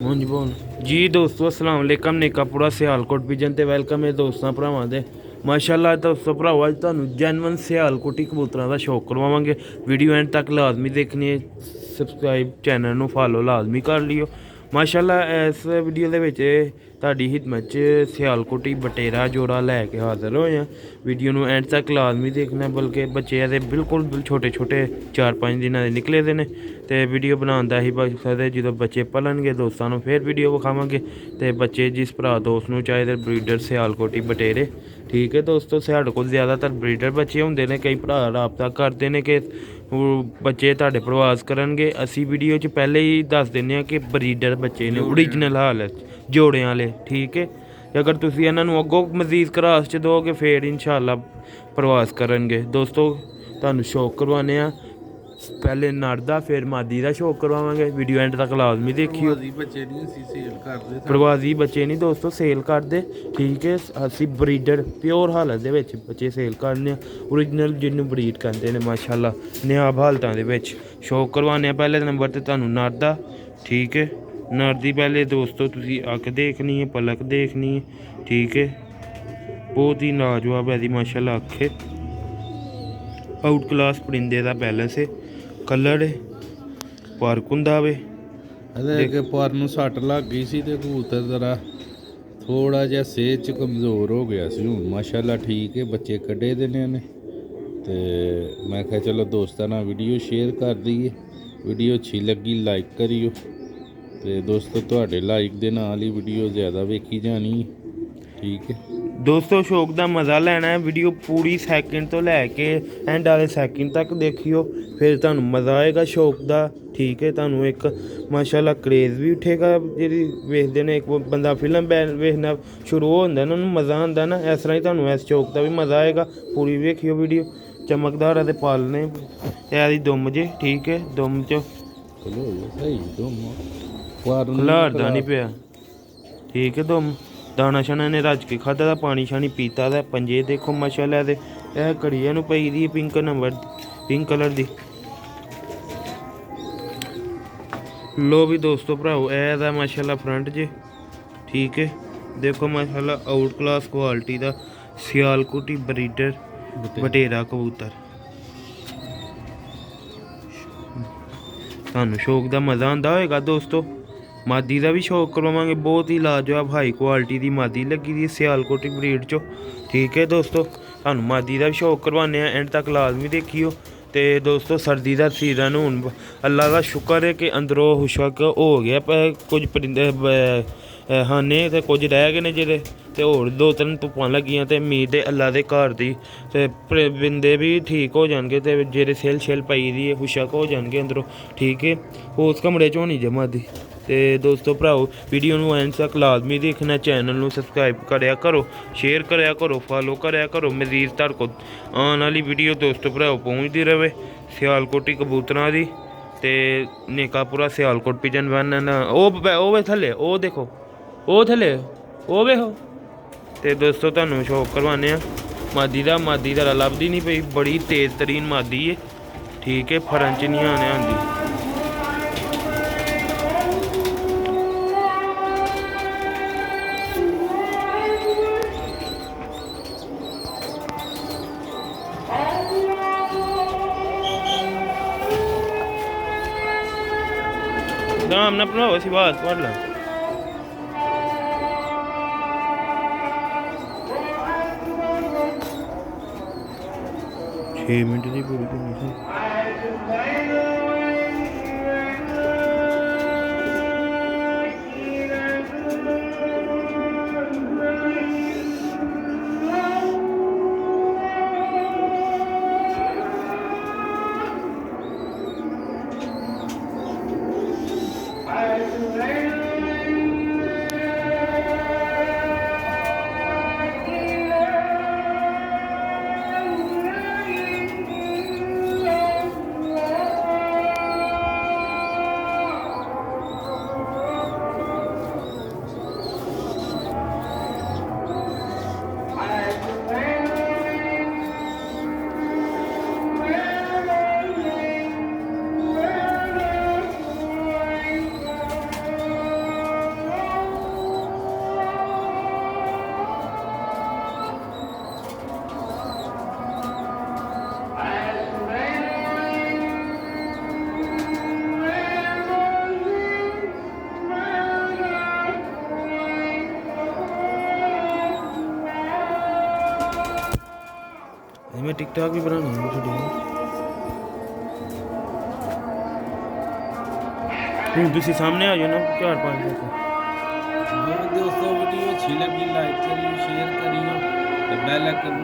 ਹਾਂਜੀ ਬੋਲ ਜੀ ਦੋਸਤੋ ਅਸਲਾਮ ਵਾਲੇਕਮ ਨੇਕਾਪੁਰਾ ਸਿਆਲਕੋਟ ਵਿਜਨ ਤੇ ਵੈਲਕਮ ਹੈ ਦੋਸਤਾਂ ਭਰਾਵਾਂ ਦੇ ਮਾਸ਼ਾਅੱਲਾ ਦੋਸਤੋ ਭਰਾਓ ਅੱਜ ਤੁਹਾਨੂੰ ਜੈਨੂਅਨ ਸਿਆਲਕੋਟੀ ਕਬੂਤਰਾਂ ਦਾ ਸ਼ੌਕ ਕਰਵਾਵਾਂਗੇ। ਵੀਡੀਓ ਐਂਡ ਤੱਕ ਲਾਜ਼ਮੀ ਦੇਖਣੀ ਹੈ। ਸਬਸਕ੍ਰਾਈਬ ਚੈਨਲ ਨੂੰ ਫਾਲੋ ਲਾਜ਼ਮੀ ਕਰ ਲਿਓ। ਮਾਸ਼ਾਅੱਲਾ ਇਸ ਵੀਡੀਓ ਦੇ ਵਿੱਚ ਤੁਹਾਡੀ ਖਿਦਮਤ 'ਚ ਸਿਆਲਕੋਟੀ ਬਟੇਰਾ ਜੋੜਾ ਲੈ ਕੇ ਹਾਜ਼ਰ ਹੋਏ ਹਾਂ। ਵੀਡੀਓ ਨੂੰ ਐਂਡ ਤੱਕ ਲਾਜ਼ਮੀ ਦੇਖਣਾ, ਬਲਕਿ ਬੱਚੇ ਇਹਦੇ ਬਿਲਕੁਲ ਛੋਟੇ ਛੋਟੇ 4-5 ਦਿਨਾਂ ਦੇ ਨਿਕਲੇ ਦੇ ਨੇ ਤੇ ਵੀਡੀਓ ਬਣਾਉਣ ਦਾ ਹੀ ਮਕਸਦ ਹੈ। ਜਦੋਂ ਬੱਚੇ ਪਲਣਗੇ ਦੋਸਤਾਂ ਨੂੰ ਫਿਰ ਵੀਡੀਓ ਵਿਖਾਵਾਂਗੇ ਤੇ ਬੱਚੇ ਜਿਸ ਭਰਾ ਦੋਸਤ ਨੂੰ ਚਾਹੀਦੇ ਬਰੀਡਰ ਸਿਆਲਕੋਟੀ ਬਟੇਰੇ। ਠੀਕ ਹੈ ਦੋਸਤੋ, ਸਾਡੇ ਕੋਲ ਜ਼ਿਆਦਾਤਰ ਬਰੀਡਰ ਬੱਚੇ ਹੁੰਦੇ ਨੇ। ਕਈ ਭਰਾ ਰਾਬਤਾ ਕਰਦੇ ਨੇ ਕਿ ਬੱਚੇ ਤੁਹਾਡੇ ਪ੍ਰਵਾਸ ਕਰਨਗੇ। ਅਸੀਂ ਵੀਡੀਓ 'ਚ ਪਹਿਲੇ ਹੀ ਦੱਸ ਦਿੰਦੇ ਹਾਂ ਕਿ ਬਰੀਡਰ ਬੱਚੇ ਨੇ ਓਰੀਜਨਲ ਹਾਲਤ ਜੋੜਿਆਂ ਵਾਲੇ। ਠੀਕ ਹੈ, ਅਗਰ ਤੁਸੀਂ ਇਹਨਾਂ ਨੂੰ ਅੱਗੋਂ ਮਜ਼ੀਦ ਕਰਾਸ 'ਚ ਦੋਗੇ ਫਿਰ ਇਨਸ਼ਾਅੱਲਾ ਪ੍ਰਵਾਸ ਕਰਨਗੇ। ਦੋਸਤੋ ਤੁਹਾਨੂੰ ਸ਼ੌਕ ਕਰਵਾਉਂਦੇ ਹਾਂ, ਪਹਿਲੇ ਨਰ ਦਾ ਫਿਰ ਮਾਦੀ ਦਾ ਸ਼ੌਕ ਕਰਵਾਵਾਂਗੇ। ਵੀਡੀਓ ਐਂਡ ਤੱਕ ਲਾਜ਼ਮੀ ਦੇਖਿਓ। ਪ੍ਰਵਾਸੀ ਬੱਚੇ ਨਹੀਂ ਦੋਸਤੋ ਸੇਲ ਕਰਦੇ। ਠੀਕ ਹੈ, ਅਸੀਂ ਬਰੀਡਰ ਪਿਓਰ ਹਾਲਤ ਦੇ ਵਿੱਚ ਬੱਚੇ ਸੇਲ ਕਰਨੇ ਆ। ਓਰੀਜਨਲ ਜਿਹਨੂੰ ਬਰੀਡ ਕਹਿੰਦੇ ਨੇ ਮਾਸ਼ਾਅੱਲਾ ਨਿਆਬ ਹਾਲਤਾਂ ਦੇ ਵਿੱਚ ਸ਼ੌਕ ਕਰਵਾਉਂਦੇ ਆ। ਪਹਿਲੇ ਨੰਬਰ 'ਤੇ ਤੁਹਾਨੂੰ ਨਰ ਦਾ। ਠੀਕ ਹੈ, ਨਰ ਦੀ ਪਹਿਲੇ ਦੋਸਤੋ ਤੁਸੀਂ ਅੱਖ ਦੇਖਣੀ ਹੈ, ਪਲਕ ਦੇਖਣੀ ਹੈ। ਠੀਕ ਹੈ, ਬਹੁਤ ਹੀ ਲਾਜਵਾਬ ਹੈ ਦੀ ਮਾਸ਼ਾਅੱਲਾ ਅੱਖ ਹੈ। ਆਊਟ ਕਲਾਸ ਪਰਿੰਦੇ ਦਾ ਬੈਲੈਂਸ ਹੈ, ਕਲਰ ਹੈ, ਪਾਰਕ ਹੁੰਦਾ ਵੇ। ਇਹਦੇ ਪਰ ਨੂੰ ਸੱਟ ਲੱਗ ਗਈ ਸੀ ਤੇ ਕਬੂਤਰ ਜ਼ਰਾ ਥੋੜਾ ਜਿਹਾ ਸਿਹਤ 'ਚ ਕਮਜ਼ੋਰ ਹੋ ਗਿਆ ਸੀ। ਹੁਣ ਮਾਸ਼ਾਅੱਲਾ ਠੀਕ ਹੈ, ਬੱਚੇ ਕੱਢੇ ਦੇ ਨੇ ਇਹਨੇ। ਤੇ ਮੈਂ ਕਿਹਾ ਚਲੋ ਦੋਸਤਾਂ ਨਾਲ ਵੀਡੀਓ ਸ਼ੇਅਰ ਕਰ ਦਈਏ। ਵੀਡੀਓ ਅੱਛੀ ਲੱਗੀ ਲਾਈਕ ਕਰਿਓ ਤੇ ਦੋਸਤੋ ਤੁਹਾਡੇ ਲਾਈਕ ਦੇ ਨਾਲ ਹੀ ਵੀਡੀਓ ਜ਼ਿਆਦਾ ਵੇਖੀ ਜਾਣੀ। ਠੀਕ ਹੈ ਦੋਸਤੋ, ਸ਼ੌਕ ਦਾ ਮਜ਼ਾ ਲੈਣਾ ਹੈ। ਵੀਡੀਓ ਪੂਰੀ ਸੈਕਿੰਡ ਤੋਂ ਲੈ ਕੇ ਐਂਡ ਵਾਲੇ ਸੈਕਿੰਡ ਤੱਕ ਦੇਖਿਓ, ਫਿਰ ਤੁਹਾਨੂੰ ਮਜ਼ਾ ਆਏਗਾ ਸ਼ੌਕ ਦਾ। ਠੀਕ ਹੈ, ਤੁਹਾਨੂੰ ਇੱਕ ਮਾਸ਼ਾਅੱਲਾ ਕਰੇਜ਼ ਵੀ ਉੱਠੇਗਾ। ਜਿਹੜੀ ਵੇਖਦੇ ਨੇ ਇੱਕ ਬੰਦਾ ਫਿਲਮ ਵੇਖਣਾ ਸ਼ੁਰੂ ਹੋ ਜਾਂਦਾ ਨਾ, ਉਹਨੂੰ ਮਜ਼ਾ ਆਉਂਦਾ ਨਾ, ਇਸ ਤਰ੍ਹਾਂ ਹੀ ਤੁਹਾਨੂੰ ਇਸ ਸ਼ੌਕ ਦਾ ਵੀ ਮਜ਼ਾ ਆਏਗਾ। ਪੂਰੀ ਵੇਖਿਓ ਵੀਡੀਓ। ਚਮਕਦਾਰ ਅਤੇ ਪਾਲਣੇ ਇਹਦੀ ਦੁੰਮ ਜੇ। ਠੀਕ ਹੈ, ਦੁੰਮ 'ਚ ਖਿਲਾਰਦਾ ਨਹੀਂ ਪਿਆ। ਠੀਕ ਹੈ, ਦੁੰਮ ਦਾਣਾ ਸ਼ਾਣਾ ਨੇ ਰੱਜ ਕੇ ਖਾਧਾ ਦਾ, ਪਾਣੀ ਸ਼ਾਣੀ ਪੀਤਾ ਦਾ। ਪੰਜੇ ਦੇਖੋ ਮਾਸ਼ਾਅੱਲਾ ਦੇ। ਇਹ ਘੜੀਆਂ ਨੂੰ ਪਈ ਦੀ ਪਿੰਕ ਕਲਰ ਦੀ। ਲੋ ਵੀ ਦੋਸਤੋ ਭਰਾਓ, ਇਹ ਦਾ ਮਾਸ਼ਾਅੱਲਾ ਫਰੰਟ ਜੇ। ਠੀਕ ਹੈ, ਦੇਖੋ ਮਾਸ਼ਾਅੱਲਾ ਆਊਟ ਕਲਾਸ ਕੁਆਲਿਟੀ ਦਾ ਸਿਆਲਕੋਟੀ ਬਰੀਡਰ ਬਟੇਰਾ ਕਬੂਤਰ। ਤੁਹਾਨੂੰ ਸ਼ੌਕ ਦਾ ਮਜ਼ਾ ਆਉਂਦਾ ਹੋਏਗਾ ਦੋਸਤੋ। ਮਾਦੀ ਦਾ ਵੀ ਸ਼ੌਕ ਕਰਵਾਵਾਂਗੇ, ਬਹੁਤ ਹੀ ਲਾਜਵਾਬ ਹਾਈ ਕੁਆਲਿਟੀ ਦੀ ਮਾਦੀ ਲੱਗੀ ਦੀ ਸਿਆਲਕੋਟੀ ਬਰੀਡ 'ਚੋਂ। ਠੀਕ ਹੈ ਦੋਸਤੋ, ਤੁਹਾਨੂੰ ਮਾਦੀ ਦਾ ਵੀ ਸ਼ੌਕ ਕਰਵਾਉਂਦੇ ਹਾਂ, ਐਂਡ ਤੱਕ ਲਾਜ਼ਮੀ ਦੇਖਿਓ। ਤੇ ਦੋਸਤੋ ਸਰਦੀ ਦਾ ਸੀਜ਼ਨ ਹੁਣ ਅੱਲਾ ਦਾ ਸ਼ੁਕਰ ਹੈ ਕਿ ਅੰਦਰੋਂ ਹੁਸ਼ਕ ਹੋ ਗਿਆ। ਕੁਝ ਪਰਿੰਦੇ ਹਾਨੇ ਤੇ ਕੁਝ ਰਹਿ ਗਏ ਨੇ ਜਿਹੜੇ, ਤੇ ਹੋਰ 2-3 ਧੁੱਪਾਂ ਲੱਗੀਆਂ ਤੇ ਉਮੀਦ ਹੈ ਅੱਲਾ ਦੇ ਘਰ ਦੀ ਤੇ ਪਰਿੰਦੇ ਵੀ ਠੀਕ ਹੋ ਜਾਣਗੇ ਤੇ ਜਿਹੜੇ ਸਿਲ ਪਈ ਦੀ ਹੁਸ਼ਕ ਹੋ ਜਾਣਗੇ ਅੰਦਰੋਂ। ਠੀਕ ਹੈ, ਉਸ ਕਮਰੇ 'ਚ ਹੋਣੀ ਜਮਾ ਦੀ। ਤੇ ਦੋਸਤੋ ਭਰਾਓ, ਵੀਡੀਓ ਨੂੰ ਐਂਡ ਤੱਕ ਲਾਜ਼ਮੀ ਦੇਖਣਾ। ਚੈਨਲ ਨੂੰ ਸਬਸਕ੍ਰਾਈਬ ਕਰਿਆ ਕਰੋ, ਸ਼ੇਅਰ ਕਰਿਆ ਕਰੋ, ਫਾਲੋ ਕਰਿਆ ਕਰੋ। ਮਜ਼ੀਦ ਤੁਹਾਡੇ ਕੋਲ ਆਉਣ ਵਾਲੀ ਵੀਡੀਓ ਦੋਸਤੋ ਭਰਾਓ ਪਹੁੰਚਦੀ ਰਹੇ ਸਿਆਲਕੋਟੀ ਕਬੂਤਰਾਂ ਦੀ। ਤੇ ਨੇਕਾਪੁਰਾ ਸਿਆਲਕੋਟ ਪਿਜਨ ਵਨ ਉਹ ਵੇ ਥੱਲੇ, ਉਹ ਦੇਖੋ, ਉਹ ਥੱਲੇ ਉਹ ਵੇਖੋ। ਤੇ ਦੋਸਤੋ ਤੁਹਾਨੂੰ ਸ਼ੌਕ ਕਰਵਾਉਂਦੇ ਆ ਮਾਦੀ ਦਾ ਲੱਭਦੀ ਨਹੀਂ ਪਈ, ਬੜੀ ਤੇਜ਼ ਤਰੀਨ ਮਾਦੀ ਹੈ। ਠੀਕ ਹੈ, ਫਰਨ 'ਚ ਨਹੀਂ ਆਉਣੇ ਆਉਂਦੀ। ਨਾਮ ਨਾ ਭਰਾਓ, ਅਸੀਂ ਬਾਤ ਪੜ ਲਾਂ। ਛੇ ਮਿੰਟ ਦੀ ਪੂਰੀ ਕਰਨੀ ਸੀ। ਮੈਂ ਟਿਕਟਾਕ ਵੀ ਬਣਾਉਣੀ ਹੈ ਤੁਹਾਡੀ। ਹੁਣ ਤੁਸੀਂ ਸਾਹਮਣੇ ਆ ਜਾਓ ਨਾ 4-5 ਤੱਕ। ਦੋस्तों वीडियो अच्छी लगी लाइक करिए शेयर करिए तो बेल आइकन